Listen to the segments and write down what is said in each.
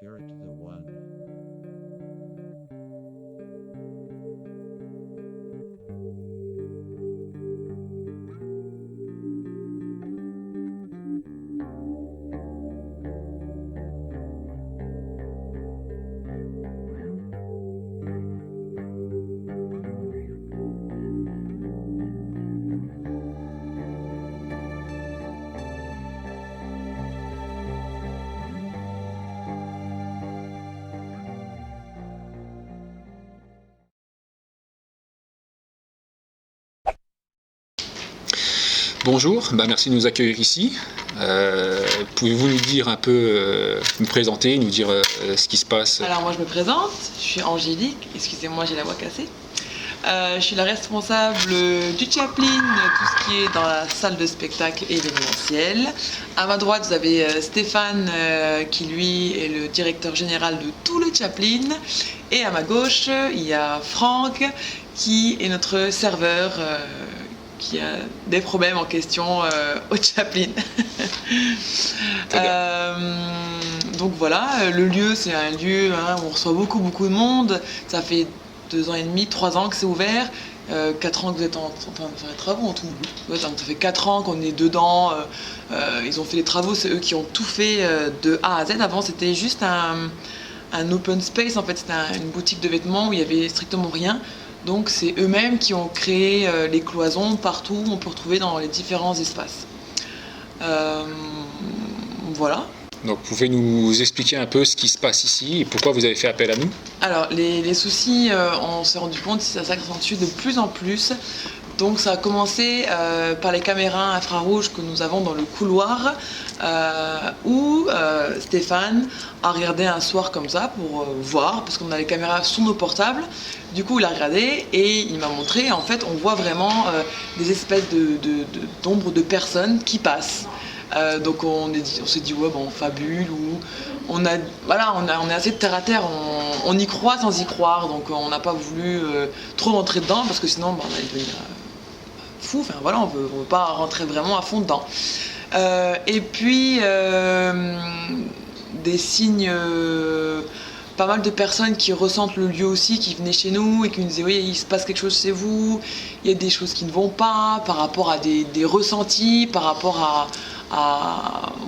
Spirit the One. Bonjour, merci de nous accueillir ici. Pouvez-vous nous dire un peu, nous présenter, nous dire ce qui se passe? Alors moi je me présente, je suis Angélique, excusez-moi j'ai la voix cassée. Je suis la responsable du Chaplin, tout ce qui est dans la salle de spectacle événementiel. À ma droite vous avez Stéphane qui lui est le directeur général de tout le Chaplin. Et à ma gauche il y a Franck qui est notre serveur qui a des problèmes en question au Chaplin. Donc voilà, le lieu c'est un lieu où on reçoit beaucoup de monde. Ça fait 2 ans et demi, 3 ans que c'est ouvert. 4 ans que vous êtes en train de faire les travaux en tout. Ouais, donc ça fait 4 ans qu'on est dedans. Ils ont fait les travaux, c'est eux qui ont tout fait de A à Z. Avant c'était juste un open space, en fait c'était une boutique de vêtements où il y avait strictement rien. Donc c'est eux-mêmes qui ont créé les cloisons partout où on peut retrouver dans les différents espaces. Voilà. Donc vous pouvez nous expliquer un peu ce qui se passe ici et pourquoi vous avez fait appel à nous? Alors les soucis, on s'est rendu compte, ça s'accentue de plus en plus. Donc ça a commencé par les caméras infrarouges que nous avons dans le couloir où Stéphane a regardé un soir comme ça pour voir, parce qu'on a les caméras sur nos portables. Du coup il a regardé et il m'a montré, en fait on voit vraiment des espèces d'ombres de personnes qui passent. Donc on s'est dit ouais bon, on fabule, ou on est assez de terre à terre, on y croit sans y croire, donc on n'a pas voulu trop rentrer dedans parce que sinon on allait devenir fou, enfin voilà, on veut pas rentrer vraiment à fond dedans. Et puis des signes, pas mal de personnes qui ressentent le lieu aussi, qui venaient chez nous et qui nous disaient oui, il se passe quelque chose chez vous, il y a des choses qui ne vont pas par rapport à des ressentis, par rapport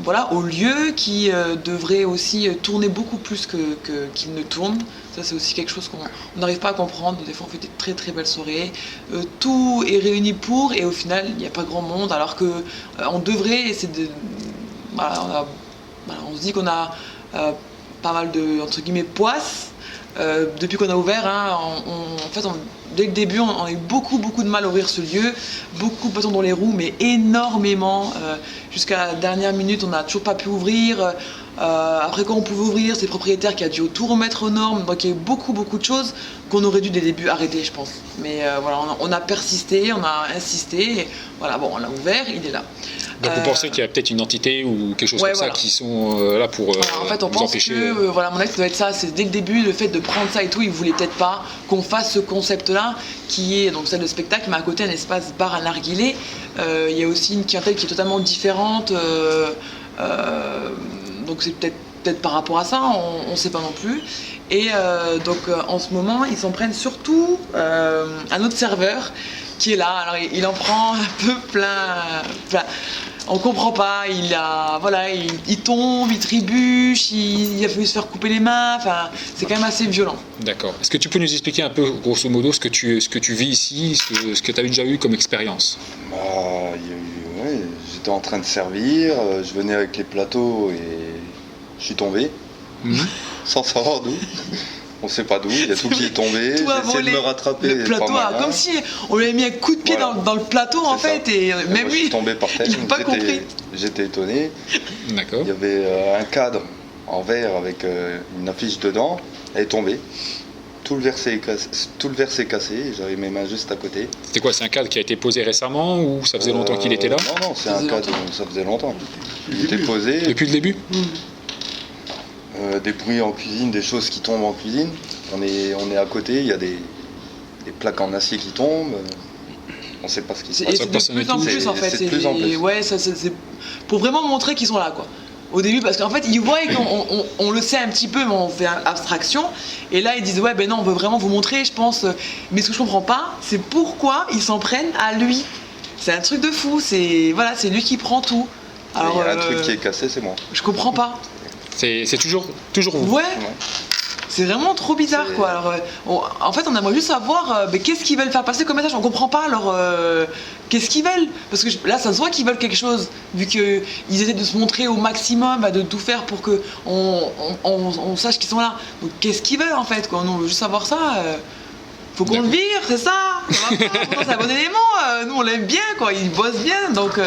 voilà, au lieu qui devrait aussi tourner beaucoup plus qu'il ne tourne. Ça c'est aussi quelque chose qu'on n'arrive pas à comprendre. Des fois on fait des très belles soirées, tout est réuni pour, et au final il n'y a pas grand monde, alors que on devrait essayer de... Voilà, on se dit qu'on a pas mal de, entre guillemets, poisses depuis qu'on a ouvert. En fait, dès le début, on a eu beaucoup de mal à ouvrir ce lieu, beaucoup de bâtons dans les roues, mais énormément. Jusqu'à la dernière minute, on n'a toujours pas pu ouvrir. Après, quand on pouvait ouvrir, c'est le propriétaire qui a dû tout remettre aux normes. Donc il y a eu beaucoup de choses qu'on aurait dû dès le début arrêter, je pense. Mais voilà, on a persisté, on a insisté. Et voilà, bon, on l'a ouvert, il est là. Donc vous pensez qu'il y a peut-être une entité ou quelque chose comme ça qui sont là pour voilà, en fait, on vous pense empêcher que, voilà, mon ex doit être ça, c'est dès le début, le fait de prendre ça et tout, il voulait peut-être pas qu'on fasse ce concept-là, qui est donc salle de spectacle, mais à côté un espace bar à narguilé. Il y a aussi une clientèle qui est totalement différente, donc c'est peut-être par rapport à ça, on ne sait pas non plus. Et donc en ce moment, ils s'en prennent surtout un autre serveur qui est là. Alors il en prend un peu plein. On comprend pas, il tombe, il trébuche, il a fallu se faire couper les mains, enfin, c'est quand même assez violent. D'accord. Est-ce que tu peux nous expliquer un peu, grosso modo, ce que tu vis ici, ce que tu as déjà eu comme expérience? J'étais en train de servir, je venais avec les plateaux et je suis tombé, sans savoir d'où. On sait pas d'où, il y a tout qui est tombé, j'ai essayé de me rattraper. Le plateau, comme si on lui avait mis un coup de pied dans le plateau en fait, et même lui, je suis tombé par terre, il n'a pas compris. J'étais étonné. D'accord. Il y avait un cadre en verre avec une affiche dedans, elle est tombée. Tout le verre s'est cassé, j'avais mes mains juste à côté. C'était quoi, c'est un cadre qui a été posé récemment ou ça faisait longtemps qu'il était là? Non, c'est un cadre, ça faisait longtemps. Il était posé. Depuis le début? Des bruits en cuisine, des choses qui tombent en cuisine. On est à côté, il y a des plaques en acier qui tombent. On ne sait pas ce qui se passe. Et c'est de plus en plus en fait. C'est de plus en plus. Ouais, c'est pour vraiment montrer qu'ils sont là, quoi. Au début, parce qu'en fait, ils voient qu'on le sait un petit peu, mais on fait abstraction. Et là, ils disent, ouais, ben non, on veut vraiment vous montrer, je pense. Mais ce que je comprends pas, c'est pourquoi ils s'en prennent à lui. C'est un truc de fou, c'est lui qui prend tout. Alors, il y a un truc qui est cassé, c'est moi. Je comprends pas. C'est toujours vous. Ouais. C'est vraiment trop bizarre, quoi. Alors, en fait, on aimerait juste savoir qu'est-ce qu'ils veulent faire passer comme message. On comprend pas qu'est-ce qu'ils veulent. Parce que là, ça se voit qu'ils veulent quelque chose, vu qu'ils essaient de se montrer au maximum, de tout faire pour que on sache qu'ils sont là. Donc, qu'est-ce qu'ils veulent, en fait, quoi. Nous, on veut juste savoir ça. Faut qu'on le vire, c'est ça. C'est un bon élément. Nous, on l'aime bien, quoi. Il bosse bien, donc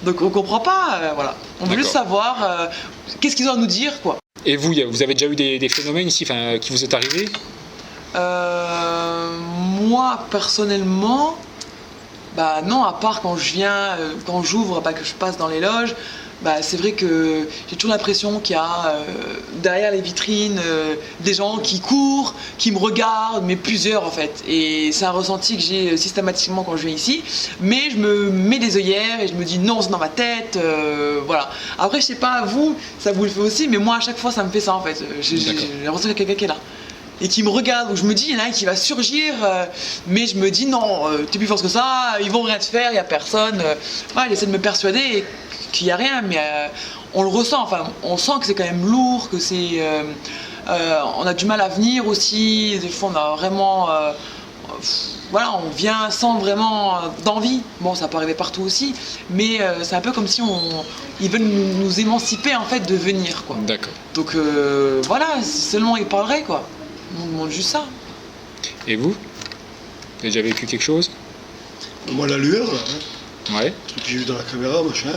on comprend pas. Voilà. On veut juste savoir qu'est-ce qu'ils ont à nous dire, quoi. Et vous avez déjà eu des phénomènes ici qui vous est arrivé? Moi, personnellement, non, à part quand je viens, quand j'ouvre, que je passe dans les loges, c'est vrai que j'ai toujours l'impression qu'il y a derrière les vitrines des gens qui courent, qui me regardent, mais plusieurs en fait. Et c'est un ressenti que j'ai systématiquement quand je viens ici. Mais je me mets des œillères et je me dis non, c'est dans ma tête. Voilà. Après, je sais pas, vous, ça vous le fait aussi, mais moi à chaque fois ça me fait ça en fait. J'ai l'impression qu'il y a quelqu'un qui est là. Et qui me regarde, où je me dis, il y en a un qui va surgir, mais je me dis non, t'es plus forte que ça, ils vont rien te faire, il n'y a personne. Il essaie de me persuader qu'il n'y a rien, mais on le ressent, on sent que c'est quand même lourd, que c'est. On a du mal à venir aussi, des fois on a vraiment. On vient sans vraiment d'envie. Bon, ça peut arriver partout aussi, mais c'est un peu comme si ils veulent nous émanciper en fait de venir, quoi. D'accord. Donc si seulement ils parleraient, quoi. On demande juste ça. Et vous? Vous avez déjà vécu quelque chose? Moi, la lueur, là, Ouais. le truc que j'ai vu dans la caméra, machin.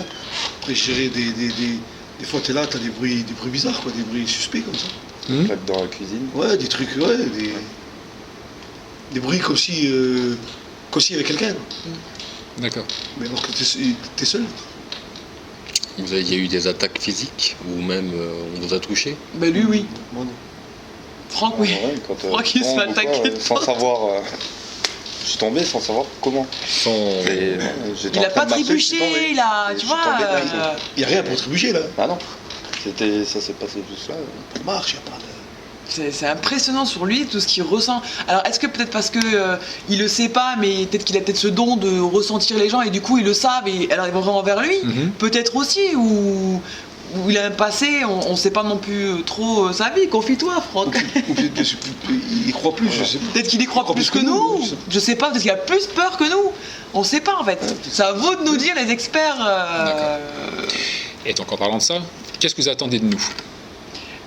Après, je dirais des fois, t'es là, t'as des bruits bizarres, quoi, des bruits suspects comme ça. Dans la cuisine. Ouais, des trucs, des bruits comme si il y avait quelqu'un. D'accord. Mais alors que t'es seul. Il y a eu des attaques physiques ou même on vous a touché? Lui, oui. Moi, non. Franck, oui. Franck, il se fait attaquer. Sans savoir. Je suis tombé sans savoir comment. Il a pas trébuché, tu vois. Il n'y a rien pour trébucher là. Ah non. Ça s'est passé juste là. Ça marche, il n'y a pas de. C'est impressionnant sur lui, tout ce qu'il ressent. Alors, est-ce que peut-être parce que il le sait pas, mais peut-être qu'il a peut-être ce don de ressentir les gens et du coup ils le savent et alors ils vont vraiment vers lui. Peut-être aussi, ou il a un passé, on ne sait pas non plus trop sa vie. Confie-toi, Franck. Ou peut-être qu'il y croit plus, je sais pas. Peut-être qu'il y croit plus que nous. Je sais pas, peut-être qu'il a plus peur que nous. On ne sait pas en fait. Ça à vous de nous dire, les experts. Et donc en parlant de ça, qu'est-ce que vous attendez de nous?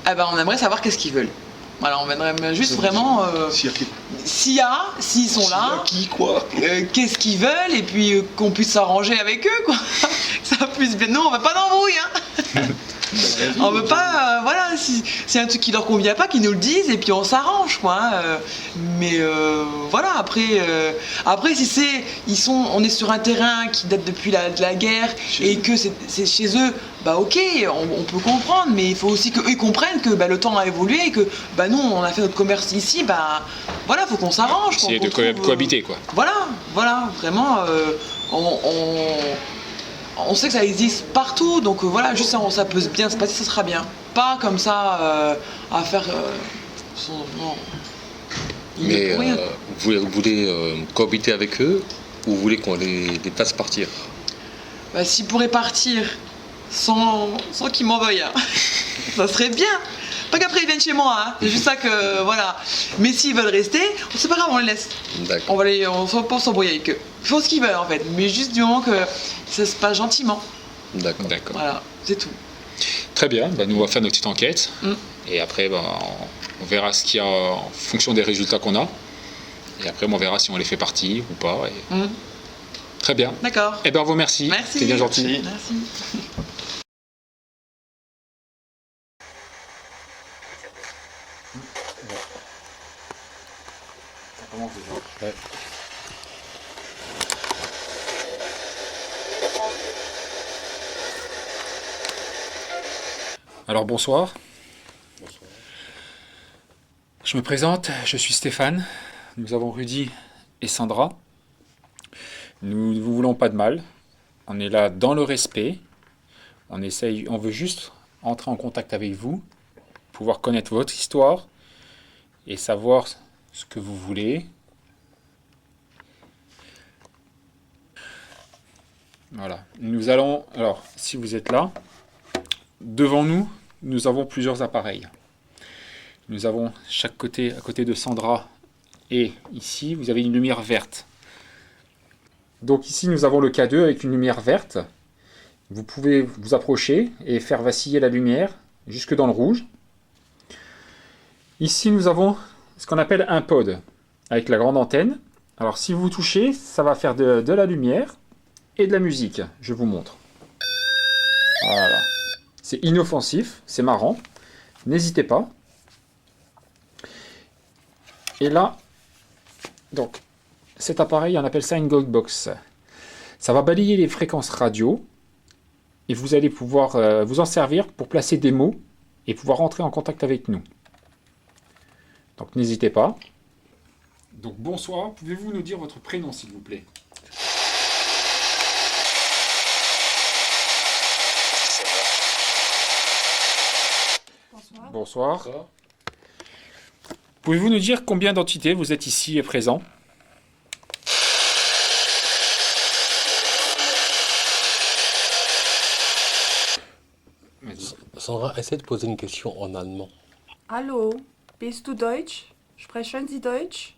On aimerait savoir qu'est-ce qu'ils veulent. Voilà, on aimerait juste vraiment. S'ils sont là. Qui, quoi qu'est-ce qu'ils veulent et puis qu'on puisse s'arranger avec eux, quoi. Ça puisse bien. Nous, on veut pas d'embrouille, hein. On veut pas, si c'est un truc qui leur convient pas, qu'ils nous le disent et puis on s'arrange, quoi. Mais après si on est sur un terrain qui date depuis la guerre et que c'est chez eux, ok, on peut comprendre, mais il faut aussi qu'eux ils comprennent que le temps a évolué et que nous on a fait notre commerce ici, faut qu'on s'arrange. C'est de cohabiter, quoi. Voilà, vraiment, on sait que ça existe partout, donc juste ça peut bien se passer, ça sera bien. Pas comme ça à faire non. Mais vous voulez cohabiter avec eux ou vous voulez qu'on les fasse partir? S'ils pourraient partir sans qu'ils m'en veuillent, hein. Ça serait bien. Pas qu'après ils viennent chez moi, hein. C'est juste ça que voilà. Mais s'ils veulent rester, c'est pas grave, on les laisse. D'accord. On va pas s'embrouiller avec eux. Ils font ce qu'ils veulent en fait, mais juste du moment que ça se passe gentiment. D'accord. Voilà, c'est tout. Très bien, nous on va faire notre petite enquête et après on verra ce qu'il y a en fonction des résultats qu'on a et après on verra si on les fait partir ou pas. Très bien. D'accord. On vous remercie. Merci. C'est bien gentil. Merci. Ouais. Alors bonsoir. Je me présente, je suis Stéphane. Nous avons Rudy et Sandra. Nous ne vous voulons pas de mal. On est là dans le respect. On veut juste entrer en contact avec vous, pouvoir connaître votre histoire et savoir ce que vous voulez. Voilà. Nous allons, alors, si vous êtes là, devant nous, nous avons plusieurs appareils. Nous avons chaque côté, à côté de Sandra, et ici, vous avez une lumière verte. Donc ici, nous avons le K2 avec une lumière verte. Vous pouvez vous approcher et faire vaciller la lumière jusque dans le rouge. Ici, nous avons ce qu'on appelle un pod, avec la grande antenne. Alors, si vous touchez, ça va faire de la lumière et de la musique. Je vous montre. Voilà. C'est inoffensif, c'est marrant. N'hésitez pas. Et là, donc, cet appareil, on appelle ça une gold box. Ça va balayer les fréquences radio et vous allez pouvoir vous en servir pour placer des mots et pouvoir rentrer en contact avec nous. Donc, n'hésitez pas. Donc, bonsoir. Pouvez-vous nous dire votre prénom, s'il vous plaît? Bonsoir. Bonsoir. Pouvez-vous nous dire combien d'entités vous êtes ici et présents? Sandra, essaie de poser une question en allemand. Hallo, bist du Deutsch? Sprechen Sie Deutsch?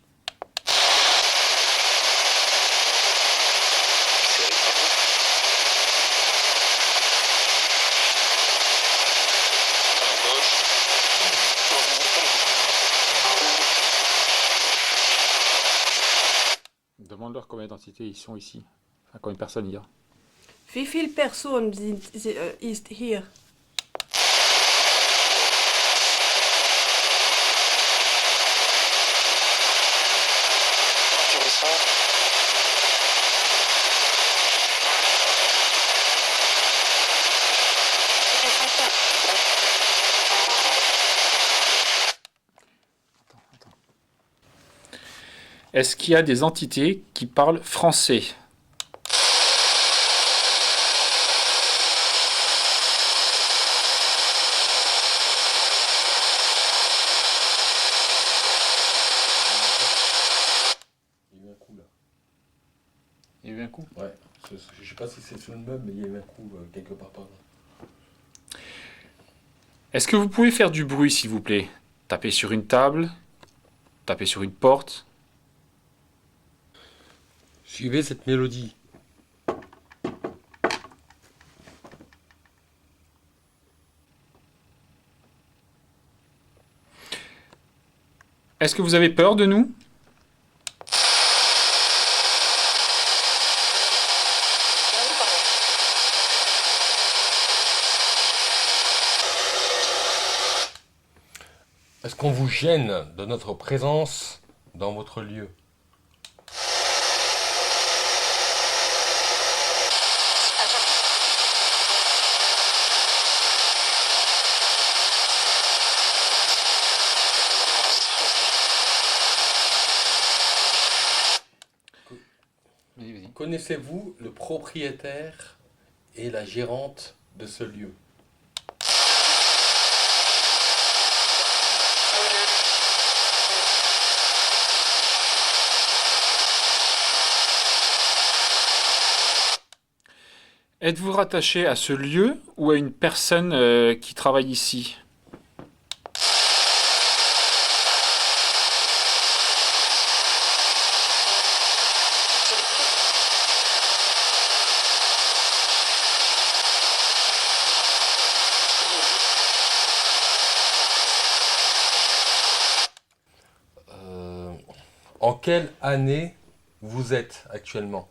Demande-leur combien d'entités ils sont ici. Enfin, combien de personnes il y a. Wie viele Personen ist hier? Est-ce qu'il y a des entités qui parlent français? Il y a eu un coup là. Il y a eu un coup? Ouais, je sais pas si c'est sur le meuble, mais il y a eu un coup quelque part par là. Est-ce que vous pouvez faire du bruit, s'il vous plaît? Taper sur une table, taper sur une porte. Suivez cette mélodie. Est-ce que vous avez peur de nous? Est-ce qu'on vous gêne de notre présence dans votre lieu? Connaissez-vous le propriétaire et la gérante de ce lieu? Êtes-vous rattaché à ce lieu ou à une personne qui travaille ici? En quelle année vous êtes actuellement?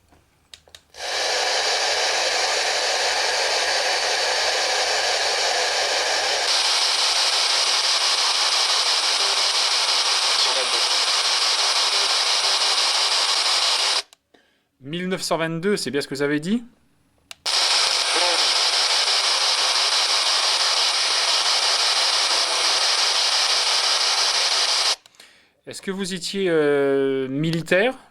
« 1922, c'est bien ce que vous avez dit? Est-ce que vous étiez militaire? «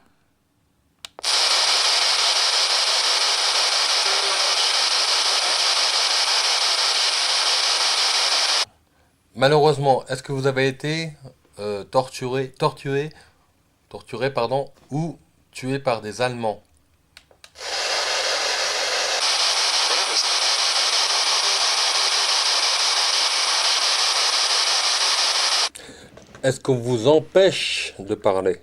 malheureusement, est-ce que vous avez été torturé, pardon, ou tué par des Allemands? Est-ce qu'on vous empêche de parler?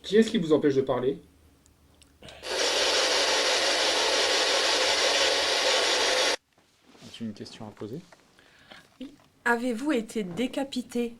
Qui est-ce qui vous empêche de parler? As-tu une question à poser? Avez-vous été décapité?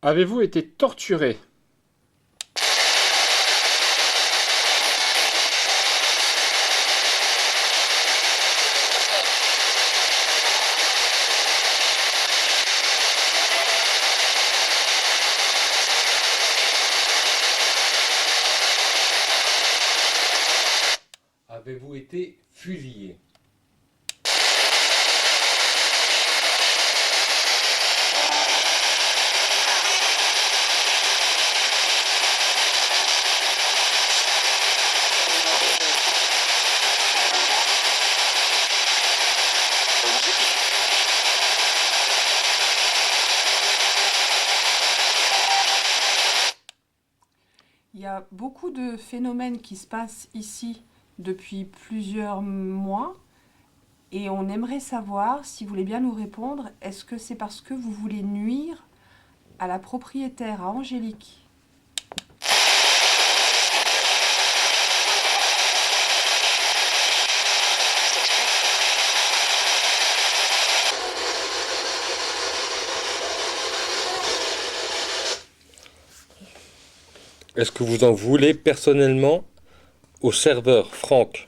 Avez-vous été torturé? Avez-vous été fusillé? Il y a beaucoup de phénomènes qui se passent ici depuis plusieurs mois et on aimerait savoir, si vous voulez bien nous répondre, est-ce que c'est parce que vous voulez nuire à la propriétaire, à Angélique? Est-ce que vous en voulez personnellement au serveur Franck?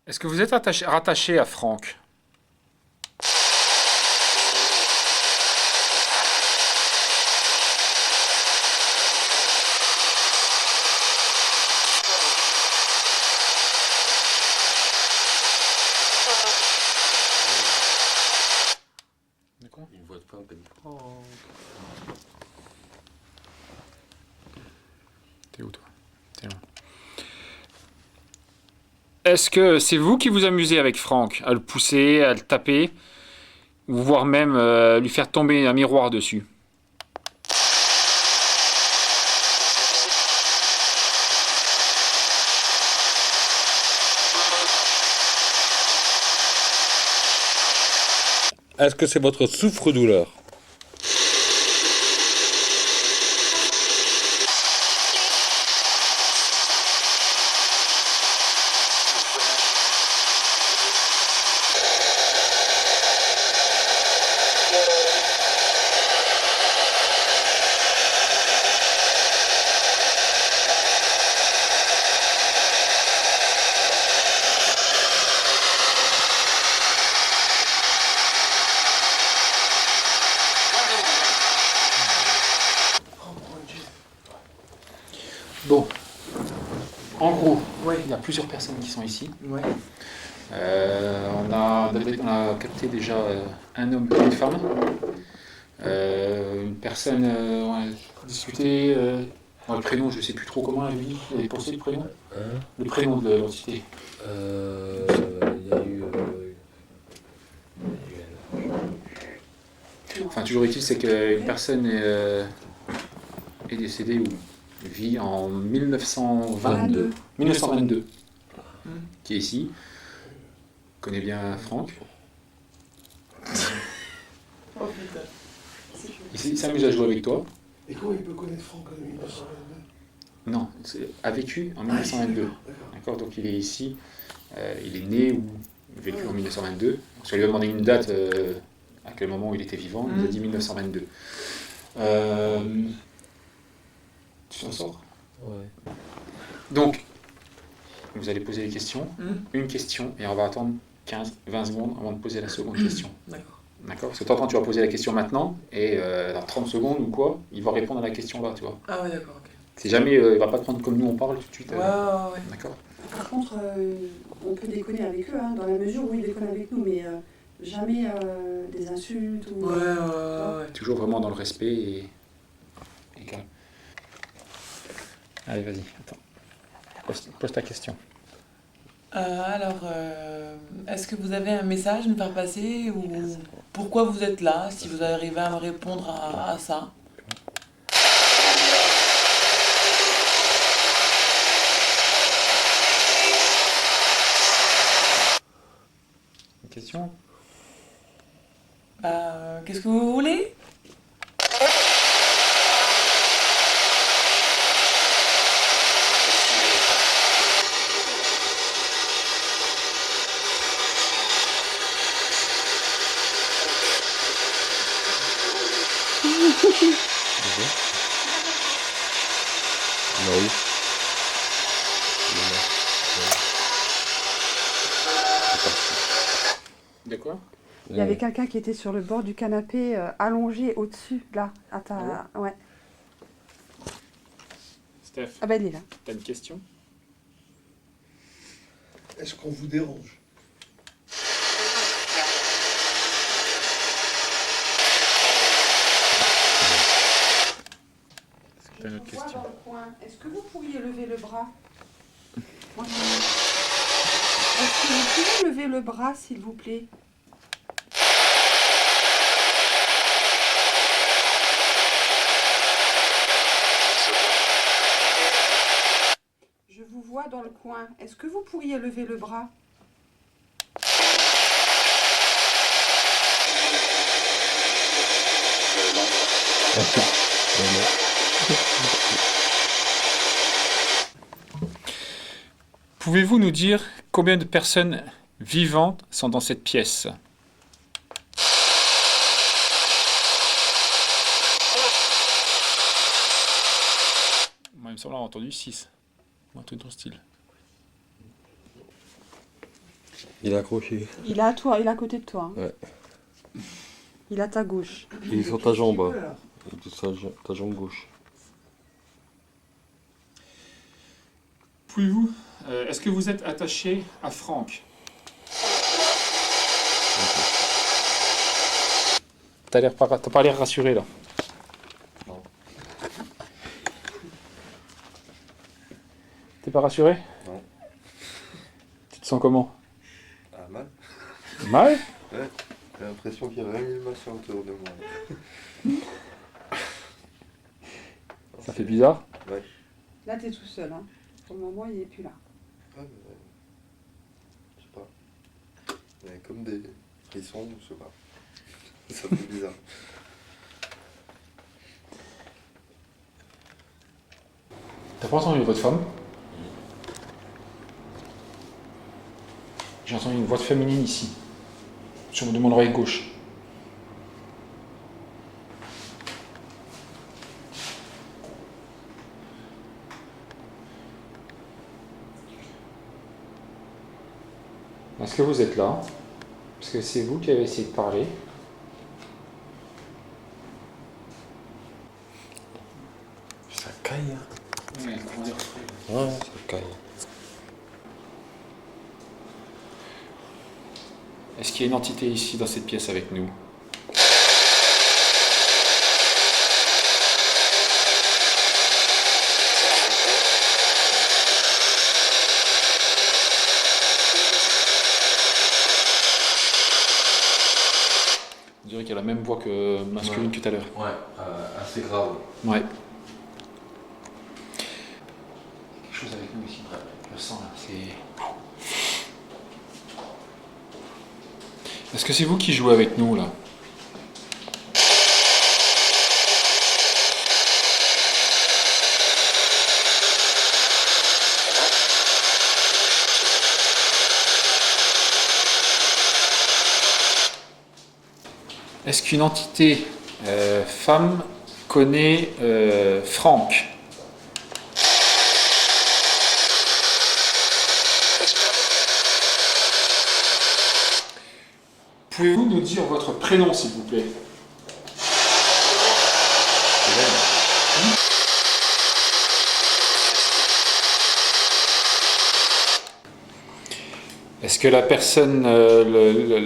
Est-ce que vous êtes rattaché à Franck? D'accord. Une voix de femme qui dit Franck. T'es où toi? T'es loin. Est-ce que c'est vous qui vous amusez avec Franck, à le pousser, à le taper, ou voire même lui faire tomber un miroir dessus? Est-ce que c'est votre souffre-douleur? Bon, en gros, il y a plusieurs personnes qui sont ici. On a capté déjà un homme et une femme. Une personne, on a discuté. Le prénom, je ne sais plus trop comment elle dit. Vous avez pensé le prénom? Le prénom de l'entité. Il y a eu... Enfin, toujours est-il, c'est qu'une personne est décédée ou vit en 1922, qui est ici, connaît bien Franck. Il s'amuse à jouer avec toi. Et comment il peut connaître Franck en 1922? Non, a vécu en 1922. D'accord, donc il est ici il est né ou vécu en 1922. Parce qu'on lui a demandé une date, à quel moment il était vivant, il nous a dit 1922. Tu t'en sors? Ouais. Donc, vous allez poser les questions, une question, et on va attendre 15-20 secondes avant de poser la seconde question. D'accord. D'accord? Parce que toi, tu vas poser la question maintenant, et dans 30 secondes ou quoi, il va répondre à la question là, tu vois. Ah ouais, d'accord, ok. C'est jamais, il va pas te prendre comme nous on parle tout de suite. Ouais. D'accord? Par contre, on peut déconner avec eux, hein, dans la mesure où ils déconnent avec nous, mais jamais des insultes ou... Ouais. Toujours vraiment dans le respect et calme. Allez, vas-y, attends. Pose ta question. Est-ce que vous avez un message à nous faire passer ou pourquoi vous êtes là, si vous arrivez à me répondre à ça? Une question? Qu'est-ce que vous voulez? Non. De quoi? Il y avait quelqu'un qui était sur le bord du canapé, allongé au-dessus, là. À ta... Ouais. Steph, Ah ben, il est là. t'as une question? Est-ce qu'on vous dérange? T'as une autre question? Dans le coin. Est-ce que vous pourriez lever le bras? Est-ce que vous pouvez lever le bras, s'il vous plaît? Je vous vois dans le coin. Est-ce que vous pourriez lever le bras? Pouvez-vous nous dire combien de personnes vivantes sont dans cette pièce? Moi, il me semble avoir entendu 6. Un truc dans le style. Il est accroché. Il est à toi, il est à côté de toi. Ouais. Il est à ta gauche. Il est sur ta jambe. Il est sur ta jambe gauche. Pouvez-vous... est-ce que vous êtes attaché à Franck? T'as pas l'air rassuré là. Non. T'es pas rassuré? Non. Tu te sens comment? Ah, mal. Mal? Ouais. J'ai l'impression qu'il y a 20 000 machins autour de moi. Ça fait bizarre? Ouais. Là, t'es tout seul. Hein. Pour le moment, il est plus là. Ouais, mais... Je sais pas. Il y a comme des frissons, je sais pas. Ça fait bizarre. T'as pas entendu votre femme? J'ai entendu une voix féminine ici, sur de mon oreille gauche. Est-ce que vous êtes là? Parce que c'est vous qui avez essayé de parler. Ça caille. Hein. Oui, comment dire? Ouais, ça caille. Est-ce qu'il y a une entité ici dans cette pièce avec nous? On dirait qu'il y a la même voix que masculine que tout à l'heure. Ouais, assez grave. Ouais. Quelque chose avec nous ici. Je le sens là. Est-ce que c'est vous qui jouez avec nous là? Est-ce qu'une entité femme connaît Franck? Pouvez-vous nous dire votre prénom, s'il vous plaît? Est-ce que la personne,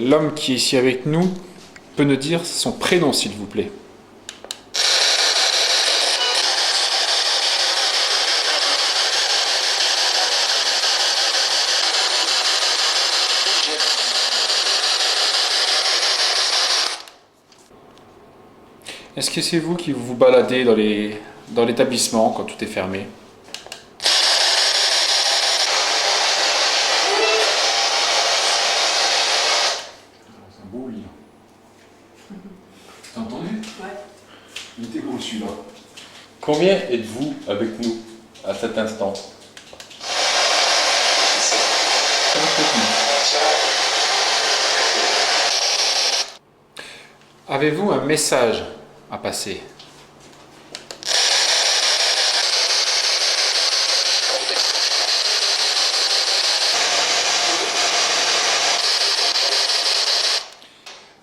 l'homme qui est ici avec nous, peut nous dire son prénom, s'il vous plaît? Est-ce que c'est vous qui vous baladez dans l'établissement quand tout est fermé? C'est un beau lit. T'as entendu? Ouais. Il était beau celui-là. Combien êtes-vous avec nous à cet instant? Avez-vous un message à passer?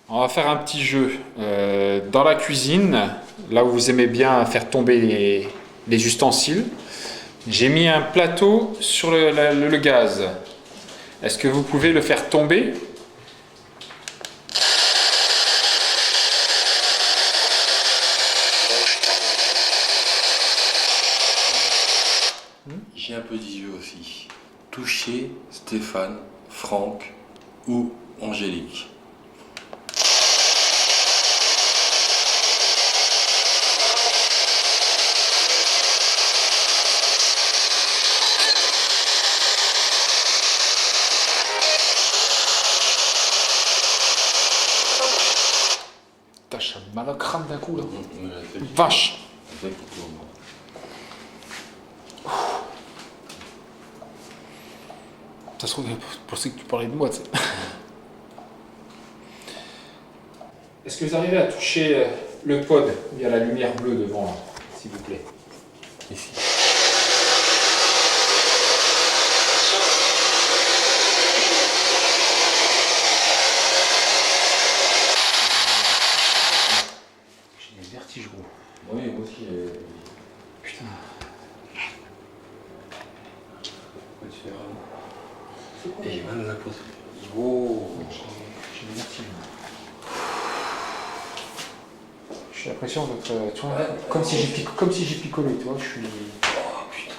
On va faire un petit jeu. Dans la cuisine, là où vous aimez bien faire tomber les ustensiles, j'ai mis un plateau sur le gaz. Est-ce que vous pouvez le faire tomber? J'ai un peu d'yeux aussi. Toucher Stéphane, Franck ou Angélique. Putain, j'ai mal au crâne d'un coup là. Vache! Ça se trouve, je pensais que tu parlais de moi, tu sais. Est-ce que vous arrivez à toucher le pod? Il y a la lumière bleue devant, là, s'il vous plaît. Ici. J'ai des vertiges, gros. Oui, moi aussi. Putain. Et j'ai mal à la poitrine. Oh. J'ai des vertiges. J'ai l'impression d'être, tu vois, comme si j'ai picolé, tu vois, je suis... Oh putain.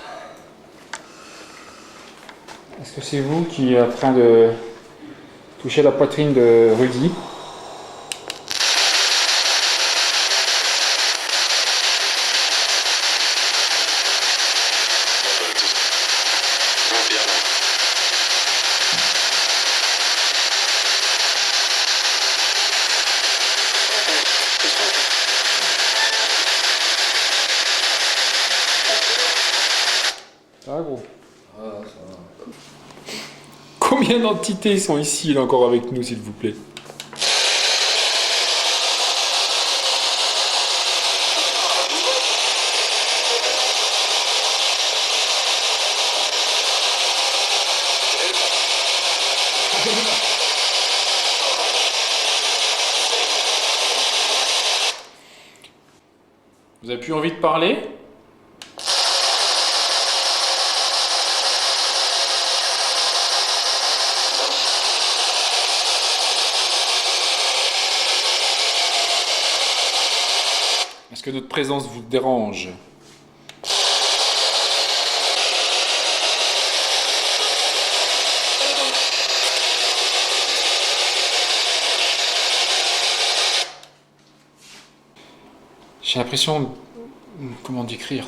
Est-ce que c'est vous qui êtes en train de toucher la poitrine de Rudy? Ça va, gros? Ah, ça va. Combien d'entités sont ici, là, encore avec nous, s'il vous plaît? Vous avez plus envie de parler? Est-ce que notre présence vous dérange? J'ai l'impression... Comment décrire?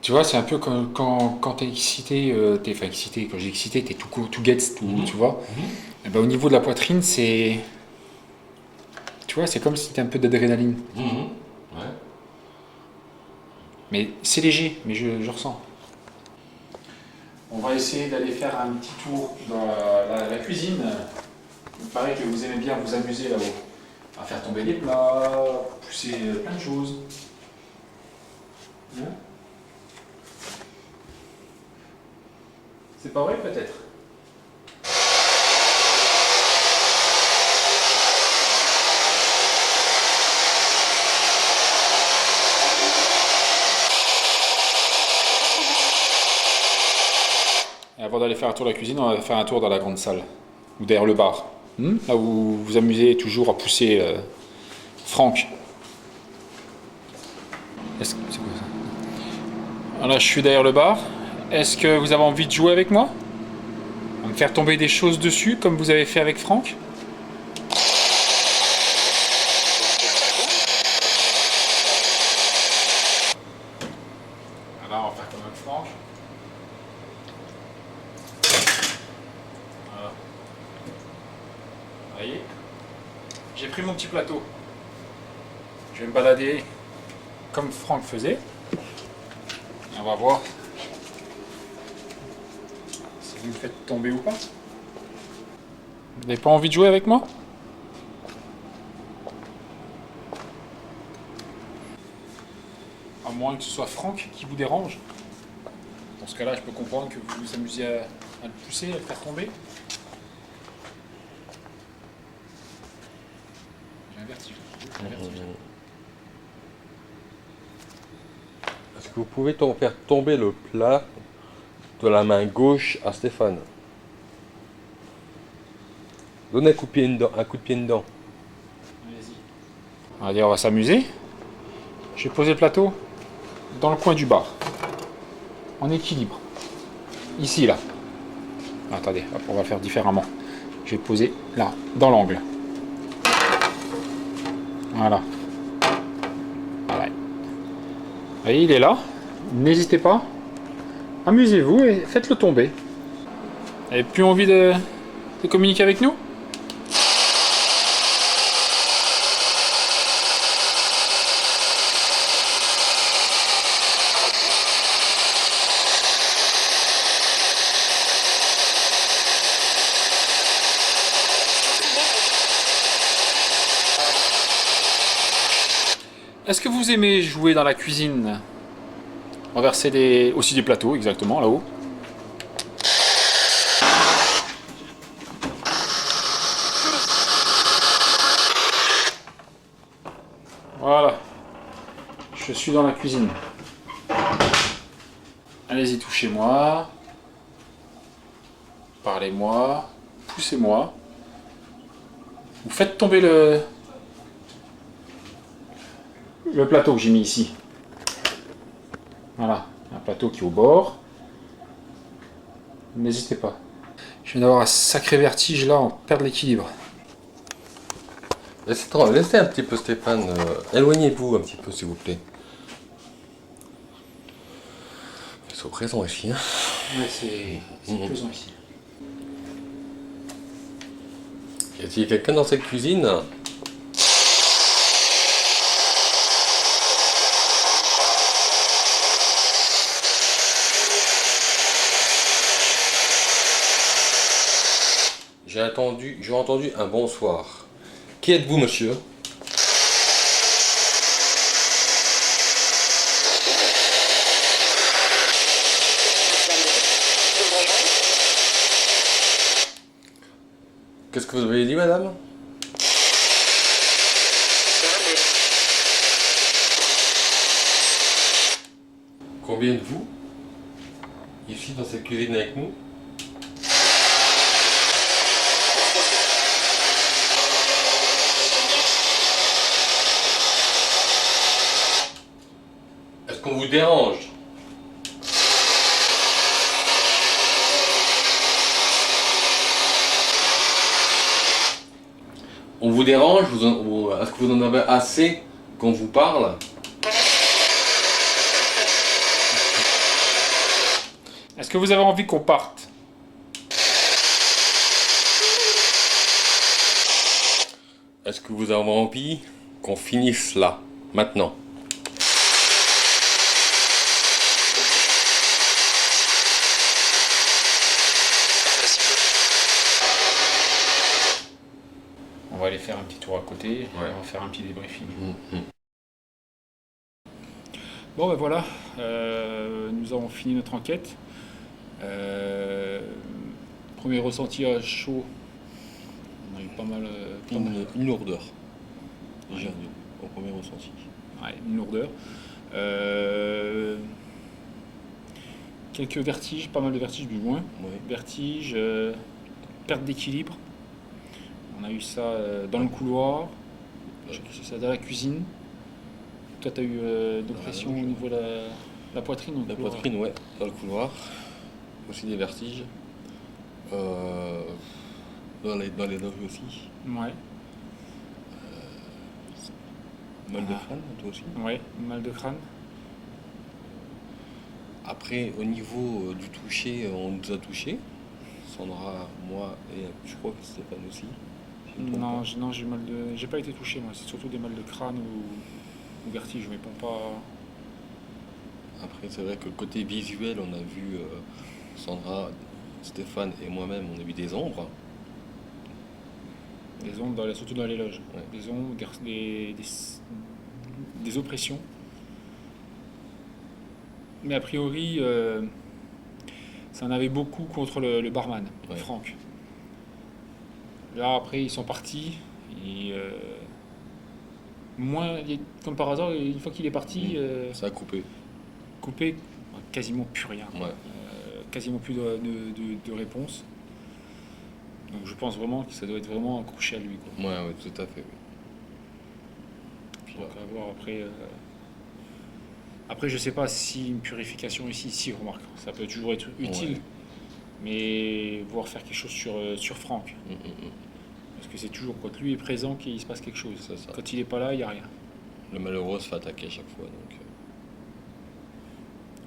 Tu vois, c'est un peu comme quand t'es excité, enfin excité, quand j'ai excité, t'es tout gets, tout, tu vois. Et ben, au niveau de la poitrine, c'est... Tu vois, c'est comme si c'était un peu d'adrénaline. Ouais. Mais c'est léger, mais je ressens. On va essayer d'aller faire un petit tour dans la cuisine. Il paraît que vous aimez bien vous amuser là-haut. À faire tomber des plats, pousser plein de choses. Hein? C'est pas vrai peut-être? Et avant d'aller faire un tour de la cuisine, on va faire un tour dans la grande salle, ou derrière le bar. Là où vous vous amusez toujours à pousser Franck. C'est quoi ça? Alors, je suis derrière le bar. Est-ce que vous avez envie de jouer avec moi? On va me faire tomber des choses dessus, comme vous avez fait avec Franck? Alors, on va faire comme avec Franck. Voilà. Vous voyez? J'ai pris mon petit plateau. Je vais me balader comme Franck faisait. Et on va voir si vous me faites tomber ou pas. Vous n'avez pas envie de jouer avec moi? À moins que ce soit Franck qui vous dérange. Dans ce cas-là, je peux comprendre que vous vous amusiez à le pousser, à le faire tomber. J'ai un vertige. Est-ce que vous pouvez faire tomber le plat de la main gauche à Stéphane? Donnez un coup de pied dedans. Allez-y. Allez, on va s'amuser. J'ai posé le plateau dans le coin du bar. En équilibre. Ici, là. Attendez, hop, on va le faire différemment. Je vais poser là, dans l'angle. Voilà. Voilà. Vous voyez, il est là. N'hésitez pas. Amusez-vous et faites-le tomber. Vous n'avez plus envie de communiquer avec nous? Est-ce que vous aimez jouer dans la cuisine? Renverser aussi des plateaux, exactement, là-haut. Voilà. Je suis dans la cuisine. Allez-y, touchez-moi. Parlez-moi. Poussez-moi. Vous faites tomber le plateau que j'ai mis ici. Voilà, un plateau qui est au bord. N'hésitez pas. Je viens d'avoir un sacré vertige là, on perd l'équilibre. Laissez un petit peu Stéphane. Éloignez-vous un petit peu s'il vous plaît. Ils sont présents ici. Hein. Ouais, c'est pesant ici. Y a-t-il quelqu'un dans cette cuisine? J'ai entendu un bonsoir. Qui êtes-vous, monsieur? Qu'est-ce que vous avez dit, madame? Combien de vous ici dans cette cuisine avec nous? Est-ce qu'on vous dérange? On vous dérange? Est-ce que vous en avez assez qu'on vous parle? Est-ce que vous avez envie qu'on parte? Est-ce que vous avez envie qu'on finisse là, maintenant? faire un petit tour à côté, et on va faire un petit débriefing. Bon ben voilà, nous avons fini notre enquête. Premier ressenti à chaud, on a eu pas mal... Une lourdeur. Déjà, au premier ressenti. Ouais, une lourdeur. Quelques vertiges, pas mal de vertiges du moins. Ouais. Vertiges, perte d'équilibre. On a eu ça dans le couloir, ça dans la cuisine. Toi, tu as eu de pression au niveau de la poitrine. La poitrine, ouais, dans le couloir. Aussi des vertiges. Dans les loges aussi. Ouais. Mal de crâne, toi aussi. Ouais, mal de crâne. Après, au niveau du toucher, on nous a touché. Sandra, moi et je crois que Stéphane aussi. si je me trompe Non, pas. j'ai pas été touché moi. C'est surtout des mal de crâne ou vertige, mais bon pas. Après, c'est vrai que côté visuel, on a vu Sandra, Stéphane et moi-même, on a vu des ombres. Des ondes, surtout dans les loges. Ouais. Des ondes, des oppressions. Mais a priori, ça en avait beaucoup contre le barman, Ouais. Franck. Là, après, ils sont partis. Et, comme par hasard, une fois qu'il est parti, Ça a coupé. coupé, quasiment plus rien. Ouais. Quasiment plus de réponse. Donc je pense vraiment que ça doit être vraiment accroché à lui, quoi. Ouais, tout à fait. Oui. Puis, Donc à voir après. Après, je sais pas si une purification ici, remarque, ça peut toujours être utile, Ouais. mais voir faire quelque chose sur Franck. mm. Parce que c'est toujours quand lui est présent qu'il se passe quelque chose. C'est ça. Quand il est pas là, il n'y a rien. Le malheureux se fait attaquer à chaque fois. Donc,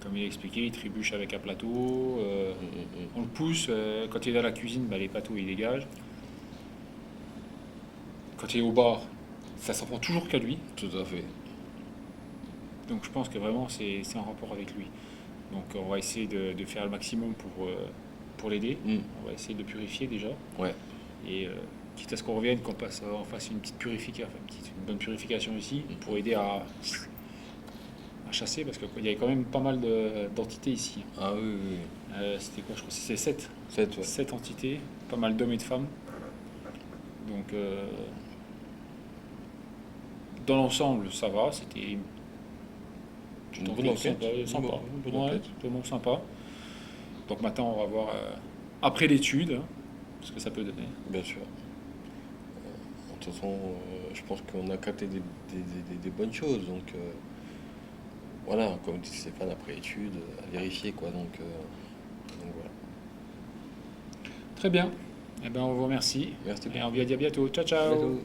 Comme il a expliqué, il trébuche avec un plateau, mm. on le pousse, quand il est dans la cuisine, bah, les plateaux il dégage. Quand il est au bar, ça s'en prend toujours qu'à lui. Tout à fait. Donc je pense que vraiment c'est en rapport avec lui. Donc on va essayer de faire le maximum pour l'aider. On va essayer de purifier déjà. Ouais. Et quitte à ce qu'on revienne, on fasse une petite purification, une bonne purification ici pour aider à chasser, parce qu'il y avait quand même pas mal d'entités ici. Ah oui. C'était quoi, je crois que c'était 7. 7, ouais. 7 entités, pas mal d'hommes et de femmes. Donc dans l'ensemble ça va, c'était Une bonne enquête. sympa. Une bonne enquête. Vraiment sympa. Donc maintenant on va voir après l'étude, hein, ce que ça peut donner. Bien sûr. De toute façon, je pense qu'on a capté des bonnes choses. Donc voilà, comme dit Stéphane, après étude, à vérifier quoi. Donc voilà. Très bien. Eh ben on vous remercie. Merci Et on vous dit à bientôt. Ciao ciao. Bientôt.